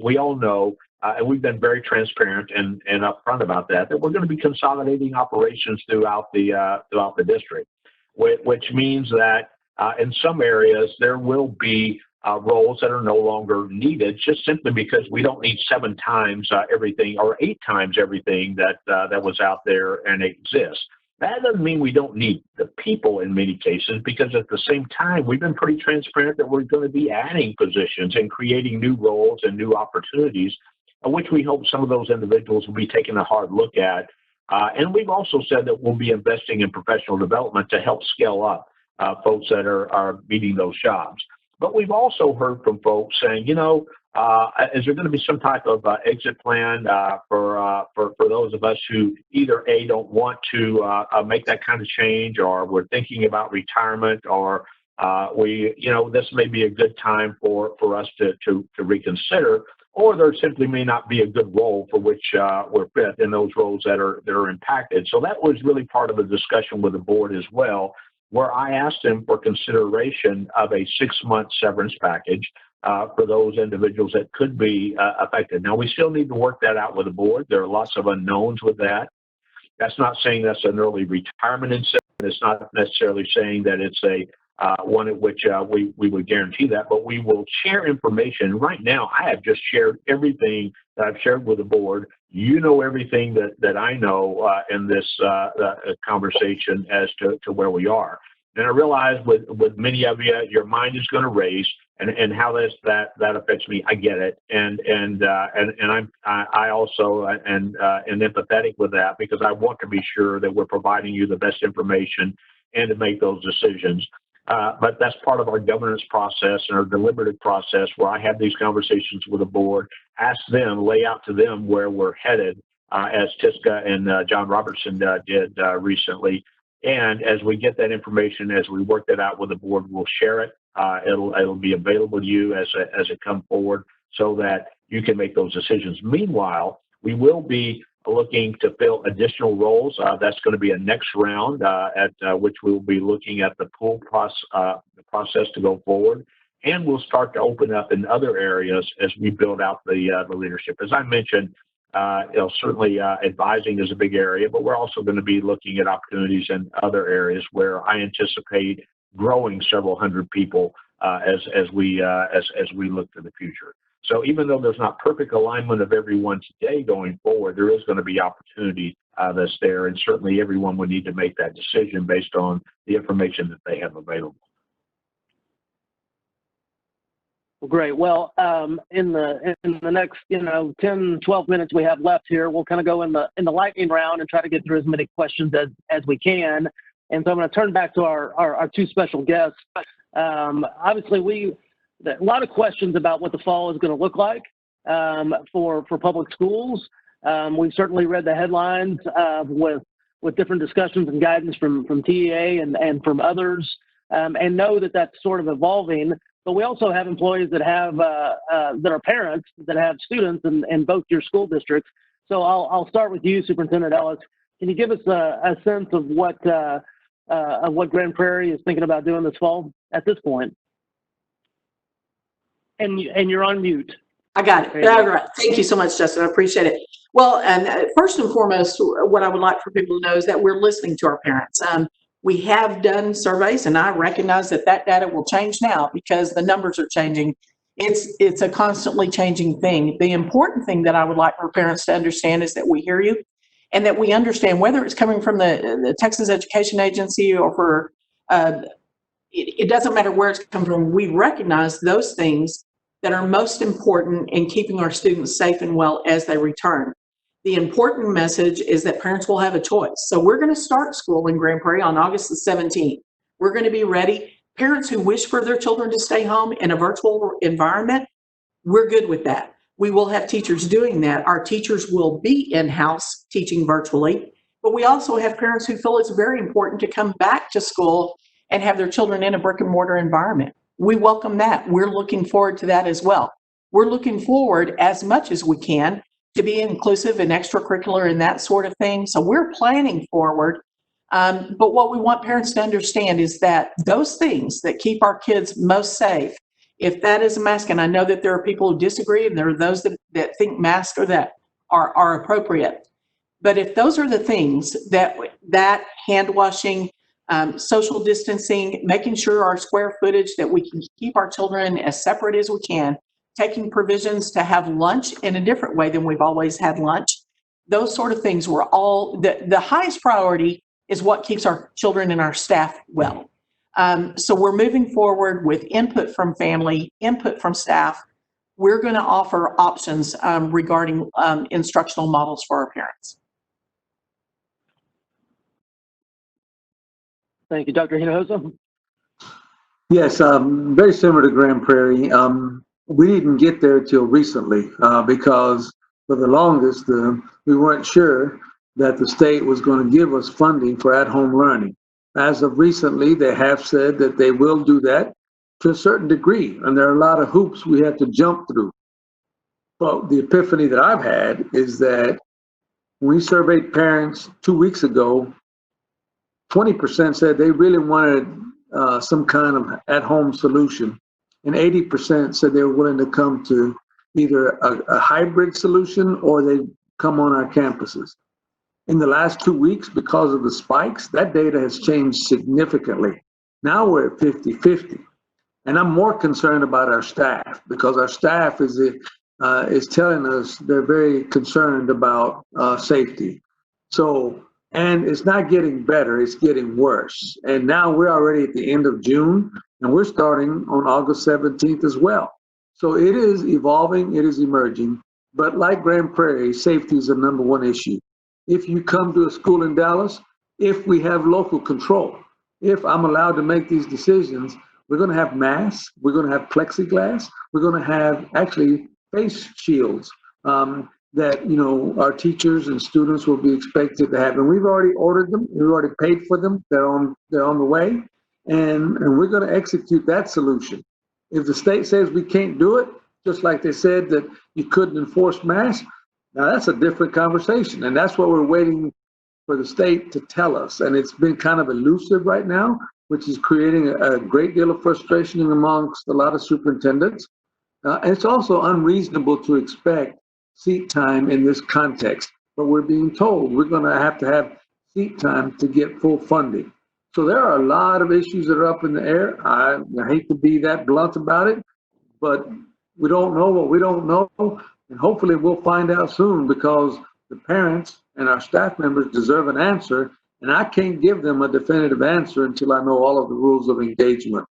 We all know, and we've been very transparent and upfront about that we're going to be consolidating operations throughout the district, which means that in some areas there will be roles that are no longer needed, just simply because we don't need 7 times everything or 8 times everything that was out there and exists. That doesn't mean we don't need the people in many cases, because at the same time, we've been pretty transparent that we're going to be adding positions and creating new roles and new opportunities, which we hope some of those individuals will be taking a hard look at. And we've also said that we'll be investing in professional development to help scale up folks that are meeting those jobs. But we've also heard from folks saying, is there going to be some type of exit plan for those of us who either A, don't want to make that kind of change, or we're thinking about retirement, or this may be a good time for us to reconsider, or there simply may not be a good role for which we're fit in those roles that are impacted. So that was really part of the discussion with the board as well, where I asked them for consideration of a 6-month severance package for those individuals that could be affected. Now, we still need to work that out with the board. There are lots of unknowns with that. That's not saying that's an early retirement incentive. It's not necessarily saying that it's a one at which we would guarantee that, but we will share information. Right now, I have just shared everything that I've shared with the board. You know everything that I know in this conversation as to where we are. And I realize with many of you, your mind is going to race and how that affects me. I get it, and I also am empathetic with that, because I want to be sure that we're providing you the best information and to make those decisions. But that's part of our governance process and our deliberative process, where I have these conversations with the board, ask them, lay out to them where we're headed, as Tiska and John Robertson did recently. And as we get that information, as we work that out with the board, we'll share it. It'll be available to you as it comes forward, so that you can make those decisions. Meanwhile, we will be looking to fill additional roles. That's going to be a next round at which we'll be looking at the pool process to go forward. And we'll start to open up in other areas as we build out the leadership. As I mentioned, certainly advising is a big area, but we're also going to be looking at opportunities in other areas where I anticipate growing several hundred people as we look to the future. So even though there's not perfect alignment of everyone today going forward, there is going to be opportunity that's there, and certainly everyone would need to make that decision based on the information that they have available. Great. Well, in the next 10, 12 minutes we have left here, we'll kind of go in the lightning round and try to get through as many questions as we can. And so I'm going to turn back to our 2 special guests. Obviously, a lot of questions about what the fall is going to look like for public schools. We've certainly read the headlines with different discussions and guidance from TEA and from others, and know that that's sort of evolving. But we also have employees that are parents that have students in both your school districts. So I'll start with you, Superintendent Ellis. Can you give us a sense of what Grand Prairie is thinking about doing this fall at this point? And you're on mute. I got it. All right. Thank you so much, Justin. I appreciate it. Well, and first and foremost, what I would like for people to know is that we're listening to our parents. We have done surveys, and I recognize that data will change now because the numbers are changing. It's a constantly changing thing. The important thing that I would like for parents to understand is that we hear you, and that we understand, whether it's coming from the Texas Education Agency or it doesn't matter where it's coming from. We recognize those things that are most important in keeping our students safe and well as they return. The important message is that parents will have a choice. So we're going to start school in Grand Prairie on August the 17th. We're going to be ready. Parents who wish for their children to stay home in a virtual environment, we're good with that. We will have teachers doing that. Our teachers will be in-house teaching virtually, but we also have parents who feel it's very important to come back to school and have their children in a brick and mortar environment. We welcome that. We're looking forward to that as well. We're looking forward as much as we can to be inclusive and extracurricular and that sort of thing. So we're planning forward. But what we want parents to understand is that those things that keep our kids most safe, if that is a mask, and I know that there are people who disagree, and there are those that think masks are appropriate. But if those are the things that hand washing, social distancing, making sure our square footage, that we can keep our children as separate as we can, taking provisions to have lunch in a different way than we've always had lunch, those sort of things were all, the highest priority is what keeps our children and our staff well. So we're moving forward with input from family, input from staff. We're going to offer options regarding instructional models for our parents. Thank you, Dr. Hinojosa. Yes, very similar to Grand Prairie. We didn't get there till recently because for the longest, we weren't sure that the state was going to give us funding for at-home learning. As of recently, they have said that they will do that to a certain degree, and there are a lot of hoops we have to jump through. But the epiphany that I've had is that when we surveyed parents 2 weeks ago, 20% said they really wanted some kind of at-home solution, and 80% said they were willing to come to either a hybrid solution or they come on our campuses. In the last 2 weeks, because of the spikes, that data has changed significantly. Now we're at 50-50. And I'm more concerned about our staff because our staff is telling us they're very concerned about safety. So, and it's not getting better, it's getting worse. And now we're already at the end of June and we're starting on August 17th as well. So it is evolving, it is emerging, but like Grand Prairie, safety is the #1 issue. If you come to a school in Dallas, if we have local control, if I'm allowed to make these decisions, we're going to have masks, we're going to have plexiglass, we're going to have actually face shields that our teachers and students will be expected to have. And we've already ordered them, we've already paid for them, they're on the way, and we're going to execute that solution. If the state says we can't do it, just like they said that you couldn't enforce masks, now that's a different conversation, and that's what we're waiting for the state to tell us. And it's been kind of elusive right now, which is creating a great deal of frustration amongst a lot of superintendents. And it's also unreasonable to expect seat time in this context, but we're being told we're going to have seat time to get full funding. So there are a lot of issues that are up in the air. I hate to be that blunt about it, but we don't know what we don't know. And hopefully we'll find out soon because the parents and our staff members deserve an answer. And I can't give them a definitive answer until I know all of the rules of engagement.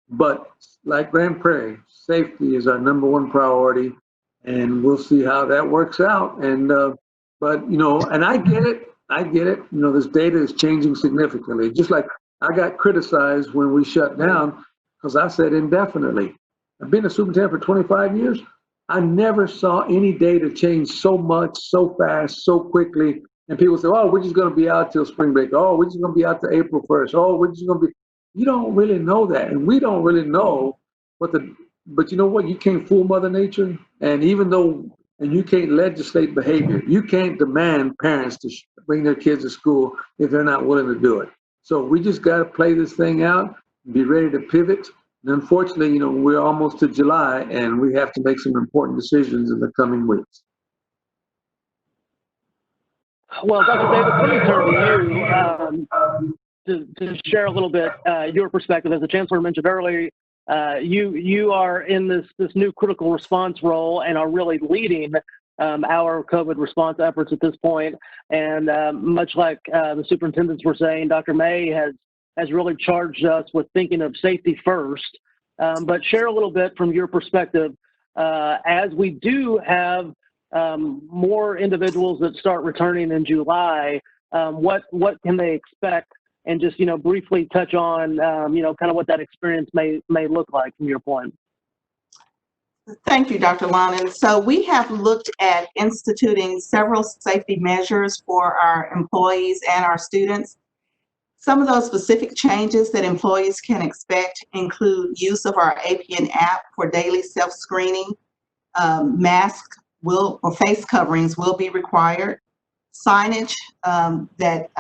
But like Grand Prairie, safety is our #1 priority. And we'll see how that works out. And, but, and I get it. This data is changing significantly. Just like I got criticized when we shut down because I said indefinitely. I've been a superintendent for 25 years. I never saw any data change so much, so fast, so quickly. And people say, oh, we're just going to be out till spring break. Oh, we're just going to be out to April 1st. Oh, we're just going to be. You don't really know that. And we don't really know but you know what? You can't fool Mother Nature. And and you can't legislate behavior. You can't demand parents to bring their kids to school if they're not willing to do it. So we just got to play this thing out, be ready to pivot. And unfortunately, we're almost to July and we have to make some important decisions in the coming weeks. Well, Dr. Davis, let me turn to you to share a little bit your perspective. As the Chancellor mentioned earlier, you are in this new critical response role and are really leading our COVID response efforts at this point. And much like the superintendents were saying, Dr. May has really charged us with thinking of safety first. But share a little bit from your perspective as we do have more individuals that start returning in July, what can they expect? And just, briefly touch on, kind of what that experience may look like from your point. Thank you, Dr. Lonan. So we have looked at instituting several safety measures for our employees and our students. Some of those specific changes that employees can expect include use of our APN app for daily self-screening. Masks or face coverings will be required. Signage that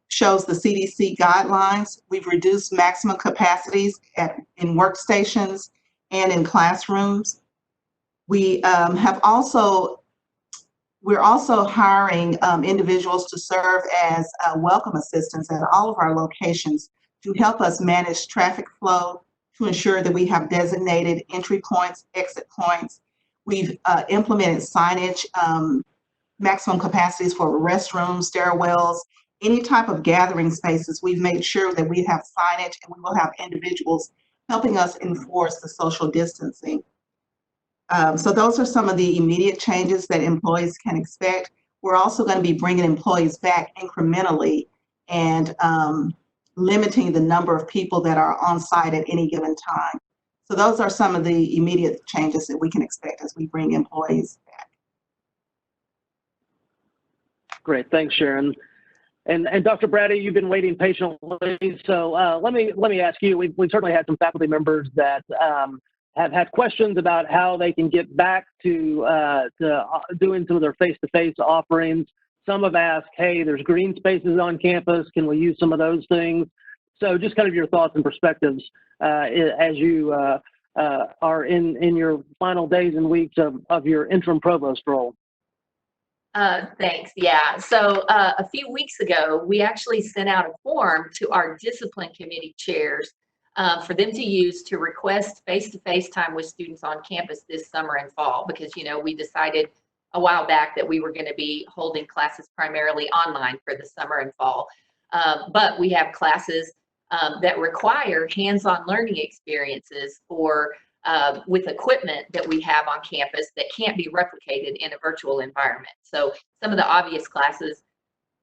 shows the CDC guidelines. We've reduced maximum capacities in workstations and in classrooms. We're also hiring individuals to serve as welcome assistants at all of our locations to help us manage traffic flow, to ensure that we have designated entry points, exit points. We've implemented signage, maximum capacities for restrooms, stairwells, any type of gathering spaces. We've made sure that we have signage, and we will have individuals helping us enforce the social distancing. So those are some of the immediate changes that employees can expect. We're also going to be bringing employees back incrementally and limiting the number of people that are on site at any given time. So those are some of the immediate changes that we can expect as we bring employees back. Great, thanks, Sharon. And Dr. Brady, you've been waiting patiently. So let me ask you. We've certainly had some faculty members that have had questions about how they can get back to doing some of their face-to-face offerings. Some have asked, hey, there's green spaces on campus. Can we use some of those things? So just kind of your thoughts and perspectives as you are in your final days and weeks of your interim provost role. Thanks. Yeah. So a few weeks ago, we actually sent out a form to our discipline committee chairs for them to use to request face-to-face time with students on campus this summer and fall, because, we decided a while back that we were going to be holding classes primarily online for the summer and fall. But we have classes that require hands-on learning experiences with equipment that we have on campus that can't be replicated in a virtual environment. So some of the obvious classes,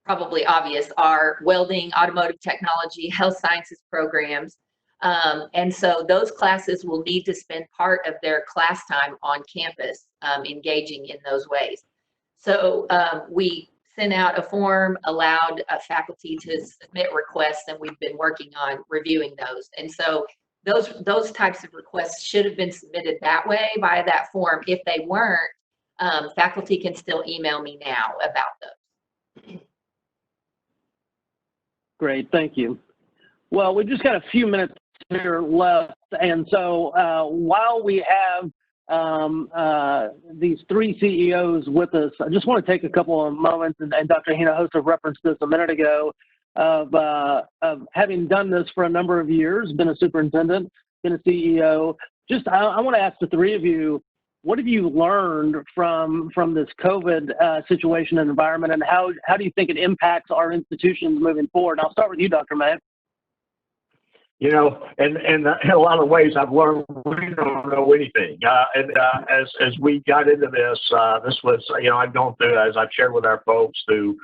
probably obvious, are welding, automotive technology, health sciences programs. And so those classes will need to spend part of their class time on campus engaging in those ways. So we sent out a form, allowed faculty to submit requests, and we've been working on reviewing those. And so those types of requests should have been submitted that way via that form. If they weren't, faculty can still email me now about those. Great, thank you. Well, we've just got a few minutes here left, and so while we have these three CEOs with us, I just want to take a couple of moments, and Dr. Hinojosa referenced this a minute ago, of having done this for a number of years, been a superintendent, been a CEO. Just, I want to ask the three of you, what have you learned from this COVID situation and environment, and how do you think it impacts our institutions moving forward? I'll start with you, Dr. May. In a lot of ways, I've learned we don't know anything. As we got into this, this was, I've gone through, as I've shared with our folks, through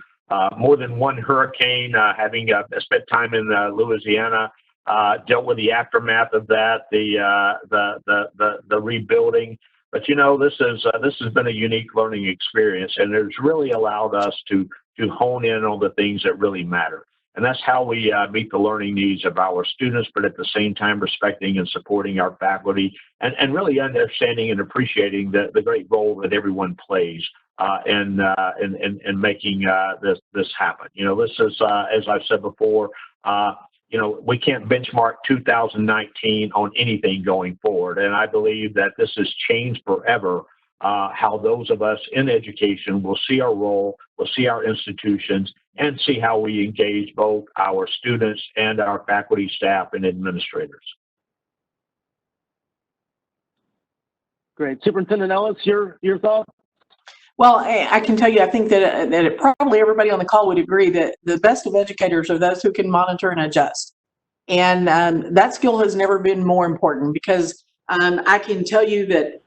more than one hurricane, having spent time in Louisiana, dealt with the aftermath of that, the rebuilding. But this has been a unique learning experience, and it's really allowed us to hone in on the things that really matter. And that's how we meet the learning needs of our students, but at the same time respecting and supporting our faculty, and really understanding and appreciating the great role that everyone plays in making this happen. This is, as I've said before, we can't benchmark 2019 on anything going forward. And I believe that this has changed forever how those of us in education will see our role, will see our institutions, and see how we engage both our students and our faculty, staff, and administrators. Great. Superintendent Ellis, your thoughts? Well, I can tell you, I think that probably everybody on the call would agree that the best of educators are those who can monitor and adjust. And that skill has never been more important, because I can tell you that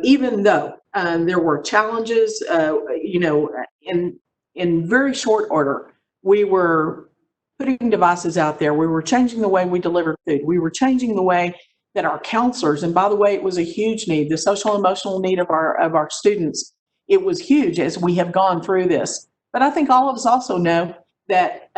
even though there were challenges, in very short order, we were putting devices out there. We were changing the way we delivered food. We were changing the way that our counselors, and by the way, it was a huge need, the social emotional need of our students. It was huge as we have gone through this. But I think all of us also know that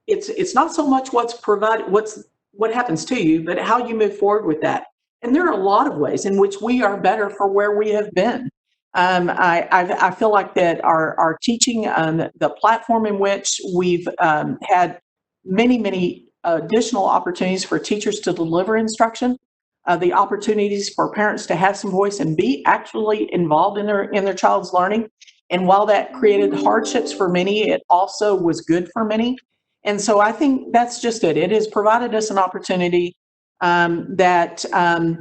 it's not so much what's provided, what happens to you, but how you move forward with that. And there are a lot of ways in which we are better for where we have been. I feel like that our teaching, the platform in which we've had many additional opportunities for teachers to deliver instruction, the opportunities for parents to have some voice and be actually involved in their child's learning. And while that created hardships for many, it also was good for many. And so I think that's just it. It has provided us an opportunity that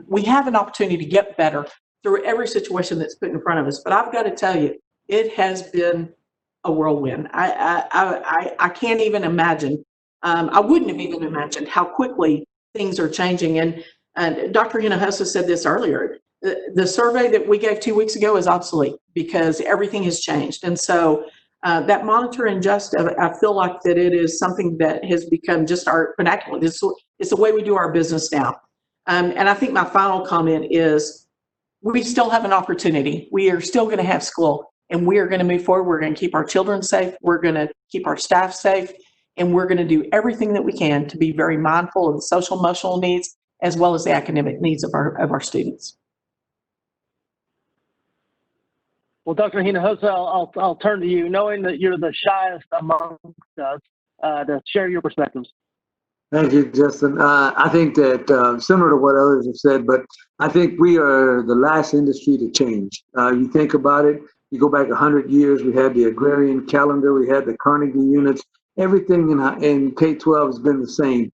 we have an opportunity to get better through every situation that's put in front of us. But I've got to tell you, it has been a whirlwind. I can't even imagine. I wouldn't have even imagined how quickly things are changing. And Dr. Hinojosa said this earlier. The survey that we gave 2 weeks ago is obsolete because everything has changed. And so that monitor and just, I feel like that it is something that has become just our vernacular. It's the way we do our business now. And I think my final comment is we still have an opportunity. We are still going to have school, and we are going to move forward. We're going to keep our children safe. We're going to keep our staff safe, and we're going to do everything that we can to be very mindful of the social emotional needs as well as the academic needs of our students. Well, Dr. Hinojosa, I'll turn to you, knowing that you're the shyest amongst us, to share your perspectives. Thank you, Justin. I think that similar to what others have said, but I think we are the last industry to change. You think about it, you go back 100 years, we had the agrarian calendar, we had the Carnegie units, everything in K-12 has been the same,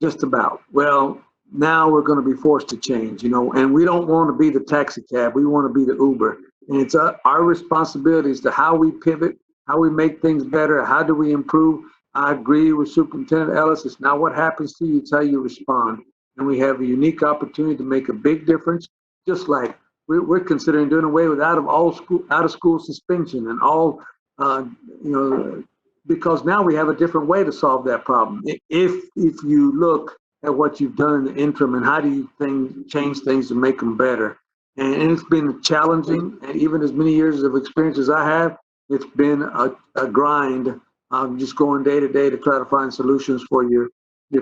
just about. Well, now we're going to be forced to change, and we don't want to be the taxi cab, we want to be the Uber. And it's our responsibility as to how we pivot, how we make things better, how do we improve. I agree with Superintendent Ellis. It's not what happens to you, it's how you respond. And we have a unique opportunity to make a big difference, just like we're considering doing away with out of school suspension and all, because now we have a different way to solve that problem. If you look at what you've done in the interim and how do you change things to make them better. And it's been challenging, and even as many years of experience as I have, it's been a grind. Just going day to day to try to find solutions for your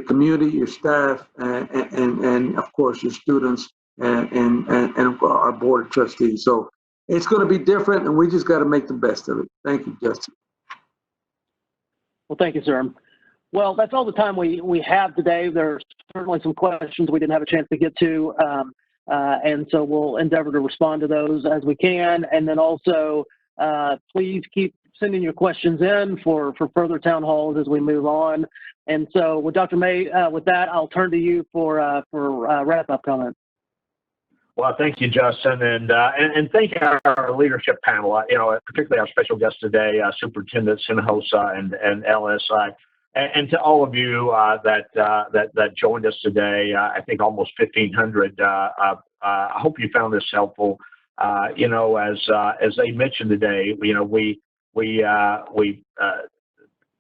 community, your staff, and of course your students and our board of trustees. So it's going to be different, and we just got to make the best of it. Thank you, Justin. Well, thank you, sir. Well, that's all the time we have today. There's certainly some questions we didn't have a chance to get to, and so we'll endeavor to respond to those as we can. And then also, please keep sending your questions in for further town halls as we move on. And so with Dr. May, with that, I'll turn to you for wrap-up comments. Well, thank you, Justin, and thank our leadership panel. Particularly our special guest today, Superintendent Hinojosa and Ellis, and to all of you that joined us today. I think almost 1,500. I hope you found this helpful. As they mentioned today, we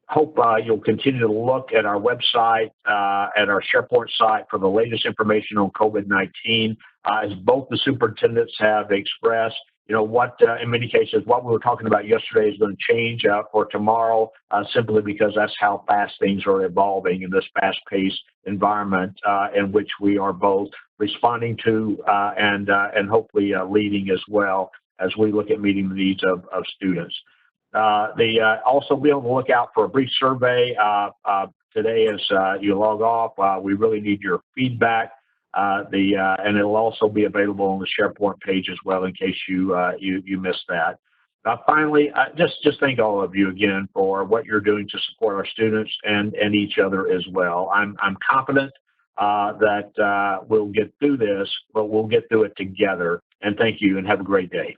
hope you'll continue to look at our website, at our SharePoint site for the latest information on COVID-19. As both the superintendents have expressed, in many cases, what we were talking about yesterday is going to change for tomorrow, simply because that's how fast things are evolving in this fast-paced environment in which we are both responding to and hopefully leading as well as we look at meeting the needs of students. Also be on the lookout for a brief survey today as you log off. We really need your feedback. And it'll also be available on the SharePoint page as well in case you missed that. Finally, just thank all of you again for what you're doing to support our students and each other as well. I'm confident that we'll get through this, but we'll get through it together. And thank you and have a great day.